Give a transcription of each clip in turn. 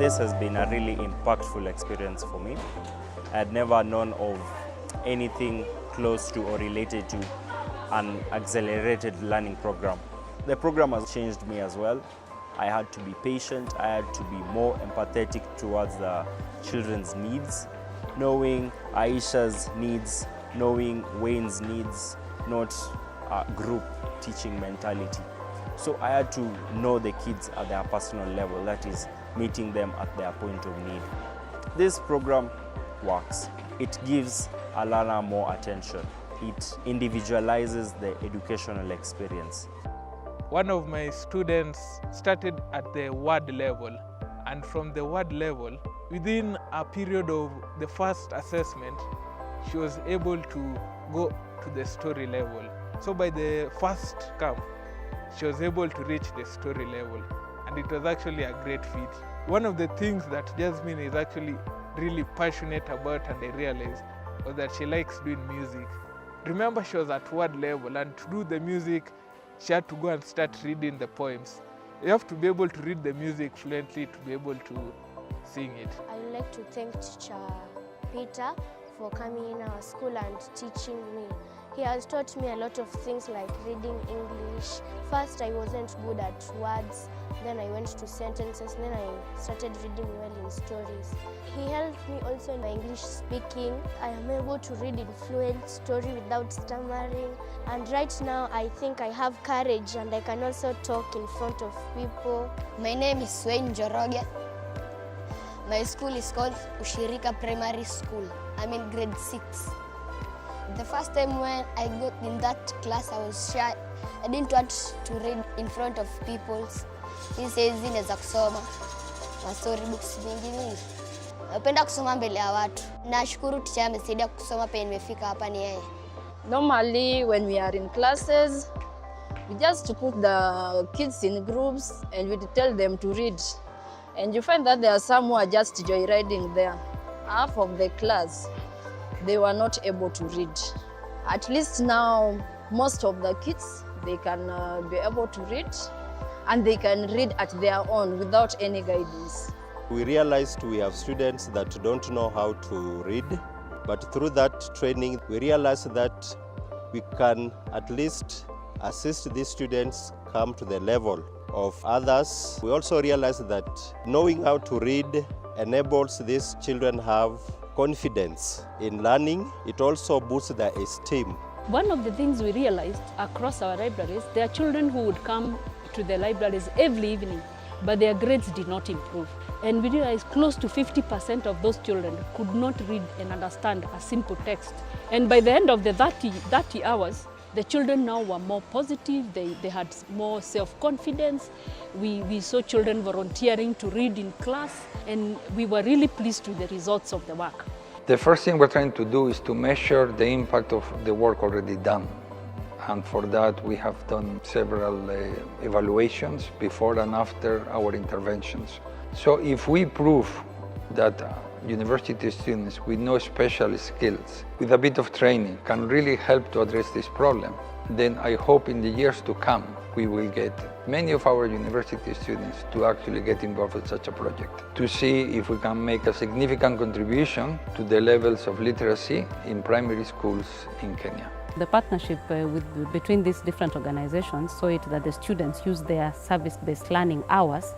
This has been a really impactful experience for me. I had never known of anything close to or related to an accelerated learning program. The program has changed me as well. I had to be patient, I had to be more empathetic towards the children's needs, knowing Aisha's needs, knowing Wayne's needs, not a group teaching mentality. So I had to know the kids at their personal level, that is, meeting them at their point of need. This program works. It gives a learner more attention. It individualizes the educational experience. One of my students started at the word level, and from the word level, within a period of the first assessment, she was able to go to the story level. So by the first camp, she was able to reach the story level, and it was actually a great feat. One of the things that Jasmine is actually really passionate about, and I realized, was that she likes doing music. Remember, she was at word level, and to do the music, she had to go and start reading the poems. You have to be able to read the music fluently to be able to sing it. I would like to thank Teacher Peter for coming in our school and teaching me. He has taught me a lot of things like reading English. First, I wasn't good at words. Then I went to sentences. Then I started reading well in stories. He helped me also in my English speaking. I am able to read in fluent story without stammering. And right now, I think I have courage and I can also talk in front of people. My name is Wayne Joroge. My school is called Ushirika Primary School. I'm in grade 6. The first time when I got in that class, I was shy. I didn't want to read in front of people. He says inaweza kusoma na story books nyingi. Napenda kusoma mbele ya watu. Nashukuru teacher amesaidia kusoma penye nimefika hapa ni yeye. Normally when we are in classes, we just put the kids in groups and we tell them to read. And you find that there are some who are just joyriding there. Half of the class, they were not able to read. At least now, most of the kids, they can be able to read, and they can read at their own without any guidance. We realized we have students that don't know how to read, but through that training, we realized that we can at least assist these students come to the level of others. We also realized that knowing how to read enables these children have confidence in learning. It also boosts their esteem. One of the things we realized across our libraries, there are children who would come to the libraries every evening, but their grades did not improve. And we realized close to 50% of those children could not read and understand a simple text. And by the end of the 30 hours, the children now were more positive, they had more self-confidence. We saw children volunteering to read in class, and we were really pleased with the results of the work. The first thing we're trying to do is to measure the impact of the work already done. And for that, we have done several evaluations before and after our interventions. So if we prove that university students with no special skills, with a bit of training, can really help to address this problem, then I hope in the years to come, we will get many of our university students to actually get involved with such a project, to see if we can make a significant contribution to the levels of literacy in primary schools in Kenya. The partnership between these different organizations saw it that the students use their service-based learning hours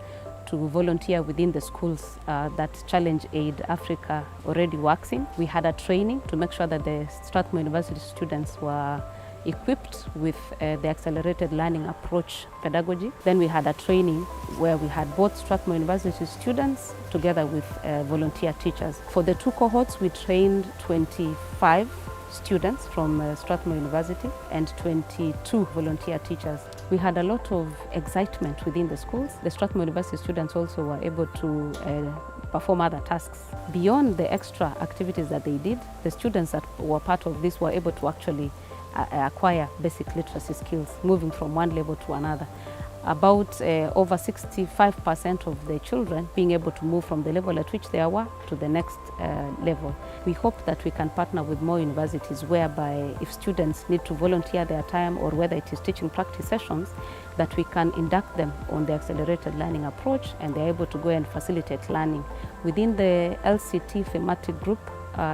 to volunteer within the schools that Challenge Aid Africa already works in. We had a training to make sure that the Strathmore University students were equipped with the accelerated learning approach pedagogy. Then we had a training where we had both Strathmore University students together with volunteer teachers. For the two cohorts, we trained 25 students from Strathmore University and 22 volunteer teachers. We had a lot of excitement within the schools. The Strathmore University students also were able to perform other tasks. Beyond the extra activities that they did, the students that were part of this were able to actually acquire basic literacy skills, moving from one level to another. about over 65% of the children being able to move from the level at which they were to the next level. We hope that we can partner with more universities whereby if students need to volunteer their time or whether it is teaching practice sessions, that we can induct them on the accelerated learning approach and they're able to go and facilitate learning. Within the LCT thematic group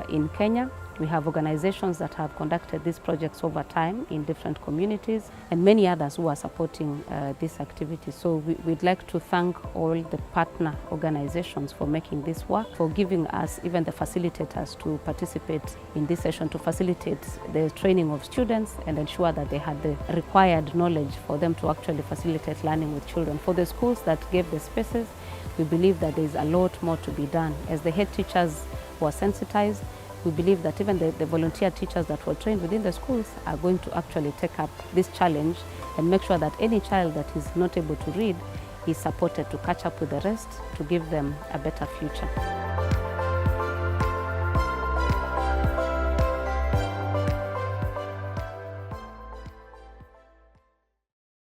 in Kenya, we have organizations that have conducted these projects over time in different communities and many others who are supporting this activity. So we'd like to thank all the partner organizations for making this work, for giving us, even the facilitators, to participate in this session to facilitate the training of students and ensure that they had the required knowledge for them to actually facilitate learning with children. For the schools that gave the spaces, we believe that there is a lot more to be done. As the head teachers were sensitized, we believe that even the volunteer teachers that were trained within the schools are going to actually take up this challenge and make sure that any child that is not able to read is supported to catch up with the rest to give them a better future.